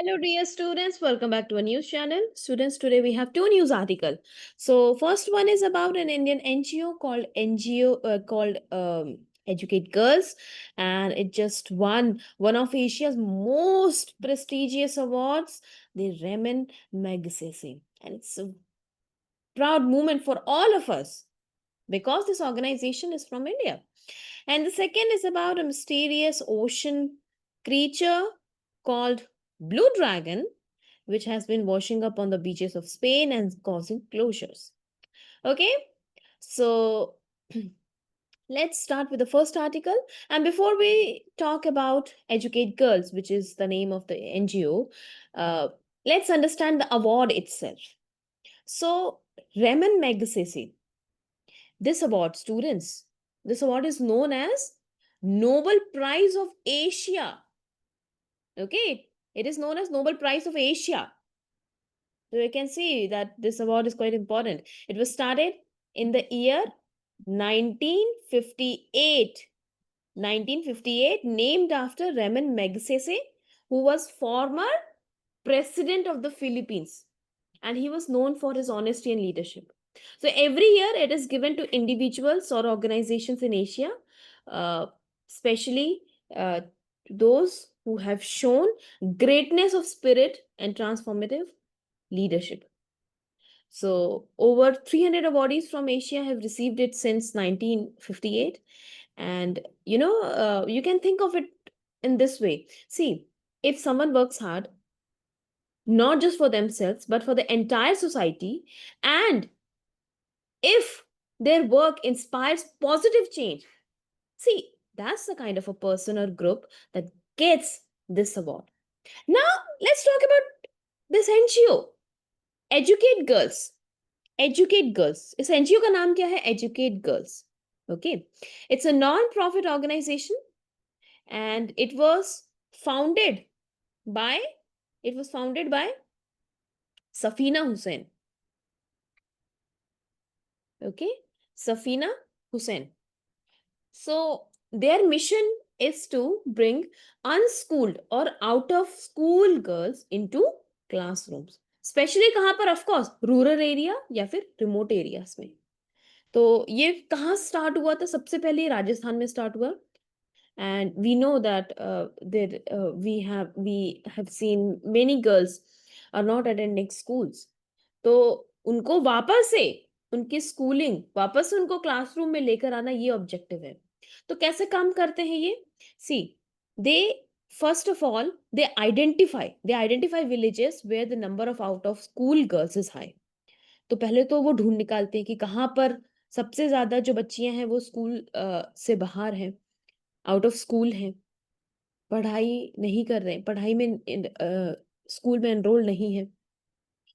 Hello, dear students. Welcome back to a news channel. Students, today we have two news articles. So, first one is about an Indian NGO called Educate Girls, and it just won one of Asia's most prestigious awards, the Raman Magsaysay, and it's a proud moment for all of us because this organization is from India. And the second is about a mysterious ocean creature called Blue Dragon, which has been washing up on the beaches of Spain and causing closures. Okay, so let's start with the first article. And before we talk about Educate Girls, which is the name of the NGO, uh, let's understand the award itself. So, Raman Magsaysay, this award is known as Nobel Prize of Asia. Okay, it is known as Nobel Prize of Asia. So you can see that this award is quite important. It was started in the year 1958. 1958, named after Raman Magsaysay, who was former president of the Philippines, and he was known for his honesty and leadership. So every year it is given to individuals or organizations in Asia, uh, especially those who have shown greatness of spirit and transformative leadership. So over 300 awardees from Asia have received it since 1958. And you can think of it in this way. See, if someone works hard, not just for themselves, but for the entire society, and if their work inspires positive change, see, that's the kind of a person or group that gets this award. Now, let's talk about this NGO, Educate Girls. Educate Girls. इस NGO का नाम क्या है? Educate Girls. Okay. It's a non-profit organization and it was founded by Safina Hussain. Okay, Safina Hussain. So their mission is to bring unschooled or out of school girls into classrooms, specially कहाँ पर? Of course rural area या फिर remote areas में. तो ये कहाँ start हुआ था? सबसे पहले राजस्थान में स्टार्ट हुआ. And we know that we have seen many girls are not attending schools. तो उनको वापस से उनकी स्कूलिंग वापस से उनको क्लासरूम में लेकर आना, ये ऑब्जेक्टिव है. तो कैसे काम करते हैं ये? See, they first of all they identify villages where the number of out of school girls is high. तो पहले तो वो ढूंढ निकालते हैं कि कहाँ पर सबसे ज्यादा जो बच्चियां हैं वो स्कूल से बाहर हैं, आउट ऑफ स्कूल हैं, पढ़ाई नहीं कर रहे हैं, पढ़ाई में स्कूल में एनरोल नहीं है.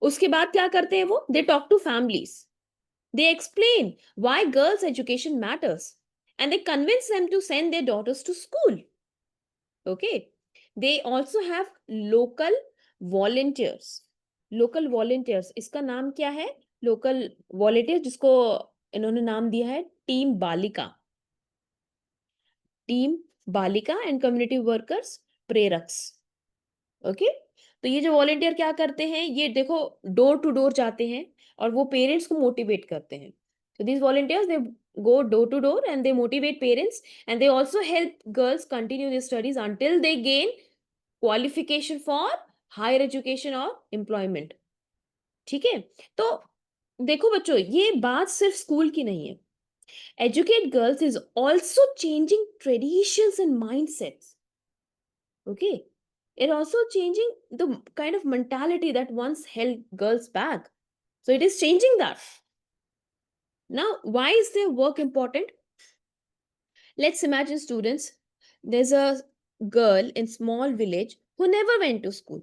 उसके बाद क्या करते हैं वो? They talk to families, they explain why girls education matters and they convince them to send their daughters to school. Okay, they also have local volunteers. Local volunteers, इसका नाम क्या है? लोकल वॉलंटियर, जिसको इन्होंने नाम दिया है टीम बालिका. टीम बालिका एंड कम्युनिटी वर्कर्स प्रेरक्स. ओके, तो ये जो वॉलंटियर क्या करते हैं, ये देखो डोर टू डोर जाते हैं और वो पेरेंट्स को मोटिवेट करते हैं. So these volunteers, they go door to door and they motivate parents, and they also help girls continue their studies until they gain qualification for higher education or employment. ठीक है? तो देखो बच्चों, ये बात सिर्फ स्कूल की नहीं है. Educate Girls is also changing traditions and mindsets. Okay, it also changing the kind of mentality that once held girls back. So it is changing that. Now, why is their work important? Let's imagine, students, there's a girl in small village who never went to school.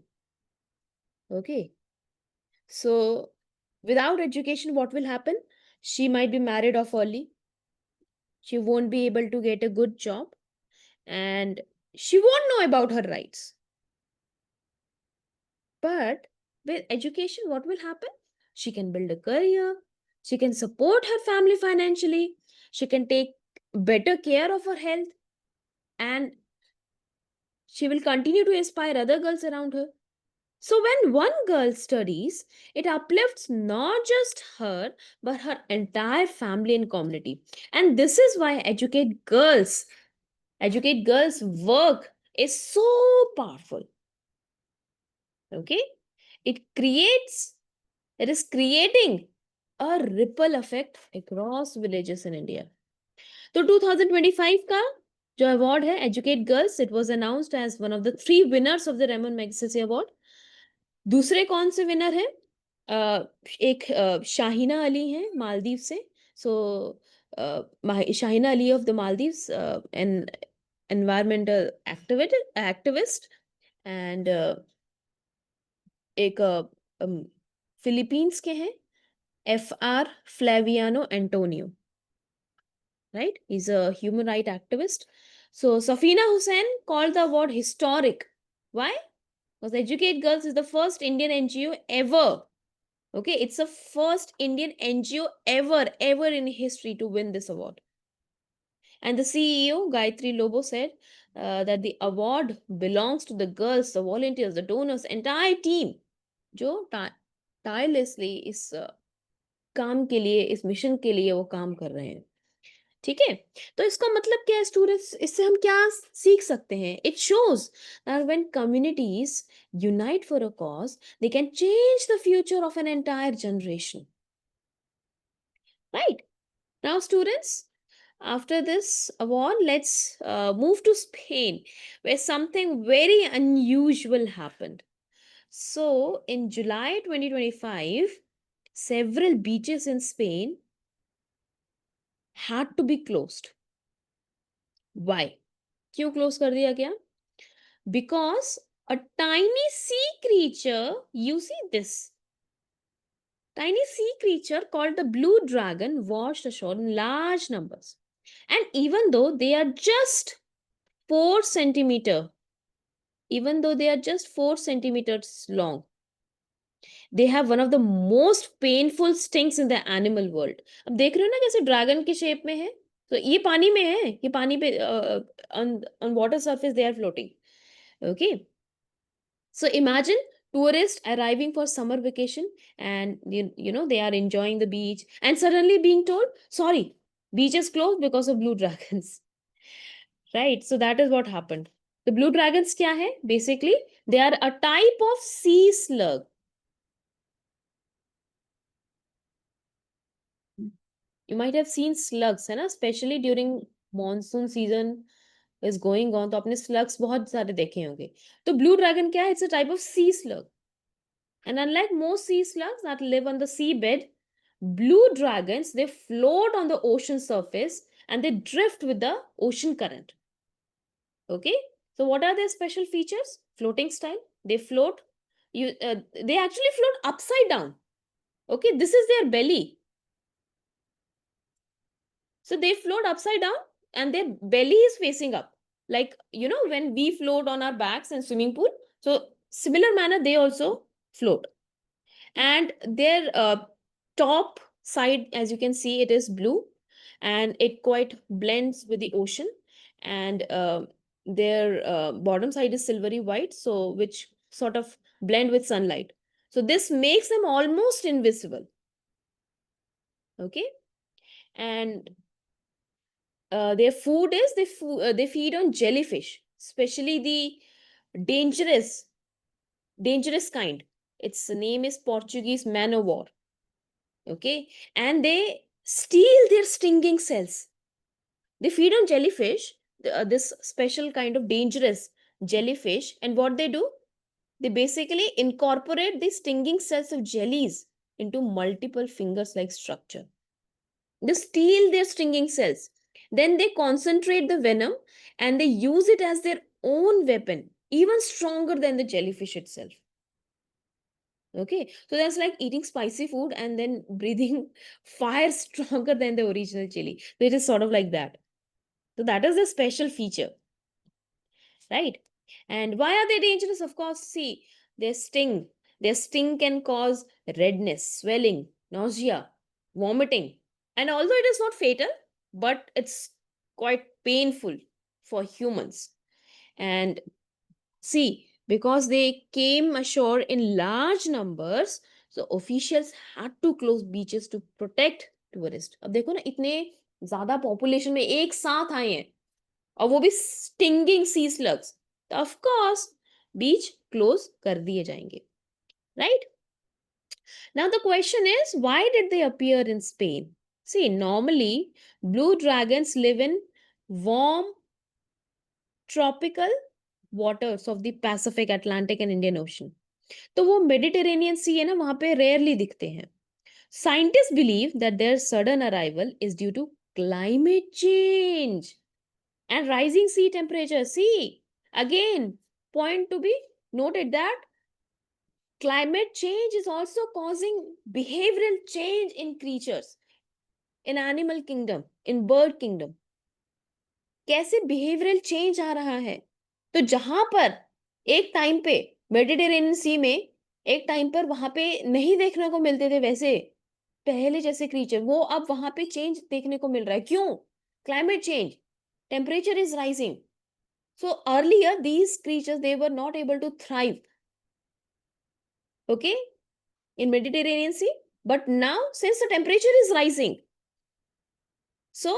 Okay, so without education, what will happen? She might be married off early, she won't be able to get a good job, and she won't know about her rights. But with education, what will happen? She can build a career, she can support her family financially, she can take better care of her health, and she will continue to inspire other girls around her. So when one girl studies, it uplifts not just her, but her entire family and community. And this is why Educate Girls work is so powerful. Okay? It creates, it is creating a ripple effect across villages in India. तो 2025 का जो award है Educate Girls, it was announced as one of the 3 winners of the Ramon Magsaysay award. दूसरे कौन से winner हैं? एक शाहिना अली हैं मालदीव से. So Shahina Ali of the Maldives, an environmental activist. And एक फिलीपींस के हैं, FR Flaviano Antonio. Right? He's a human rights activist. So Safina Hussain called the award historic. Why? Because Educate Girls is the first Indian NGO ever. Okay, it's the first Indian NGO ever in history to win this award. And the CEO, Gayatri Lobo, said that the award belongs to the girls, the volunteers, the donors, entire team, जो tirelessly इस काम के लिए, इस mission के लिए वो काम कर रहे हैं. ठीक है. तो इसका मतलब क्या है स्टूडेंट्स, इससे हम क्या सीख सकते हैं? It shows that when communities unite for a cause, they can change the future of an entire generation. Right. Now students, after this award, let's move to Spain, where something very unusual happened. So in July 2025, several beaches in Spain had to be closed. Why? क्यों close कर दिया गया? Because a tiny sea creature, you see this tiny sea creature called the blue dragon, washed ashore in large numbers. And even though they are just 4 centimeter, even though they are just 4 centimeters long, they have one of the most painful stings in the animal world. अब देख रहे हो ना कैसे dragon के shape में है? तो ये पानी में है, ये पानी पे on water surface they are floating. Okay. So imagine tourists arriving for summer vacation, and you know they are enjoying the beach, and suddenly being told, sorry, beach is closed because of blue dragons. Right? So that is what happened. The blue dragons kya hai? Basically, they are a type of sea slug. You might have seen slugs, है ना? Especially during monsoon season is going on, तो आपने slugs बहुत सारे देखे होंगे. तो blue dragon क्या है? It's a type of sea slug. And unlike most sea slugs that live on the seabed, blue dragons, they float on the ocean surface and they drift with the ocean current. Okay? So what are their special features? Floating style. They float. They actually float upside down. Okay? This is their belly. So they float upside down and their belly is facing up. Like, you know, when we float on our backs in swimming pool. So similar manner, they also float. And their top side, as you can see, it is blue, and it quite blends with the ocean. And their bottom side is silvery white, so which sort of blend with sunlight. So this makes them almost invisible. Okay. And their food is they feed on jellyfish, especially the dangerous kind. Its name is Portuguese man o' war. Okay. And they steal their stinging cells. They feed on jellyfish, this special kind of dangerous jellyfish. And what they do, they basically incorporate the stinging cells of jellies into multiple fingers like structure. They steal their stinging cells, then they concentrate the venom and they use it as their own weapon, even stronger than the jellyfish itself. Okay, so that's like eating spicy food and then breathing fire stronger than the original chili. So it is sort of like that. So that is a special feature, right? And why are they dangerous? Of course, see, their sting. Their sting can cause redness, swelling, nausea, vomiting. And although it is not fatal, but it's quite painful for humans. And see, because they came ashore in large numbers, so officials had to close beaches to protect tourists. अब देखो ना, इतने ज्यादा population में एक साथ आए हैं और वो भी स्टिंगिंग सी स्लग्स, तो ऑफ कोर्स बीच क्लोज कर दिए जाएंगे, right? Now the question is, why did they appear in Spain? See, normally blue dragons live in warm tropical waters of the Pacific, Atlantic and Indian Ocean. तो वो Mediterranean सी है ना, वहां पे rarely दिखते हैं. Scientists believe that their sudden arrival is due to climate change and rising sea temperature. See, again, point to be noted that climate change is also causing behavioral change in creatures, in animal kingdom, in bird kingdom. कैसे behavioural change आ रहा है? तो जहां पर एक time पे Mediterranean सी में एक टाइम पर वहां पे नहीं देखने को मिलते थे वैसे पहले जैसे क्रीचर, वो अब वहां पे चेंज देखने को मिल रहा है. क्यों? Climate change, temperature is rising. So earlier these creatures, they were not able to thrive, okay, in Mediterranean Sea, but now since the temperature is rising, so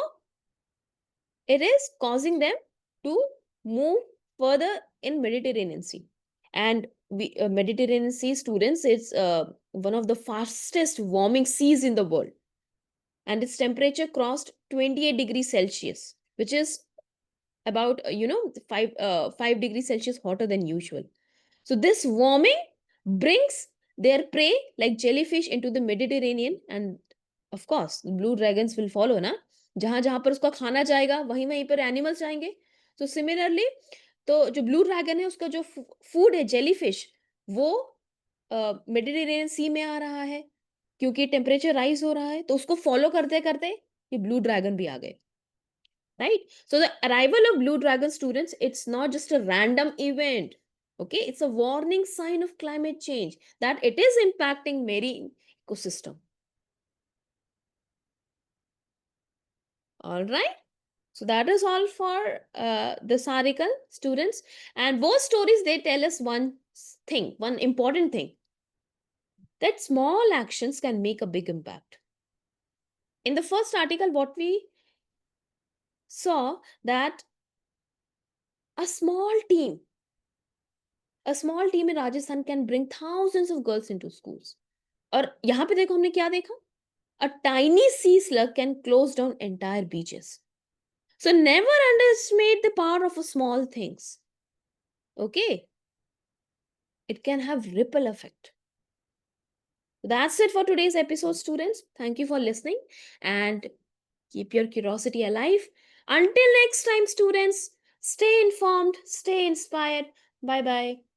it is causing them to move further in Mediterranean Sea. And we Mediterranean Sea, students, it's one of the fastest warming seas in the world, and its temperature crossed 28 degrees Celsius, which is about 5 degrees Celsius hotter than usual. So this warming brings their prey like jellyfish into the Mediterranean, and of course the blue dragons will follow ना. जहां जहां पर उसका खाना जाएगा वहीं वहीं पर एनिमल्स आएंगे. तो सिमिलरली, तो जो ब्लू ड्रैगन है उसका जो फूड है जेलीफिश, वो मेडिटेरेनियन सी में आ रहा है क्योंकि टेम्परेचर राइज हो रहा है, तो उसको फॉलो करते करते ये ब्लू ड्रैगन भी आ गए, right? So the arrival of blue dragon, students, it's not just a random event, okay? It's a warning sign of climate change, that it is impacting marine ecosystem. All right, so that is all for this article, students. And both stories, they tell us one thing, one important thing, that small actions can make a big impact. In the first article, what we saw, that a small team a small team in Rajasthan can bring thousands of girls into schools. और यहाँ पे देखो हमने क्या देखा? A tiny sea slug can close down entire beaches. So never underestimate the power of a small things. Okay? It can have ripple effect. That's it for today's episode, students. Thank you for listening and keep your curiosity alive. Until next time, students, stay informed, stay inspired. Bye bye.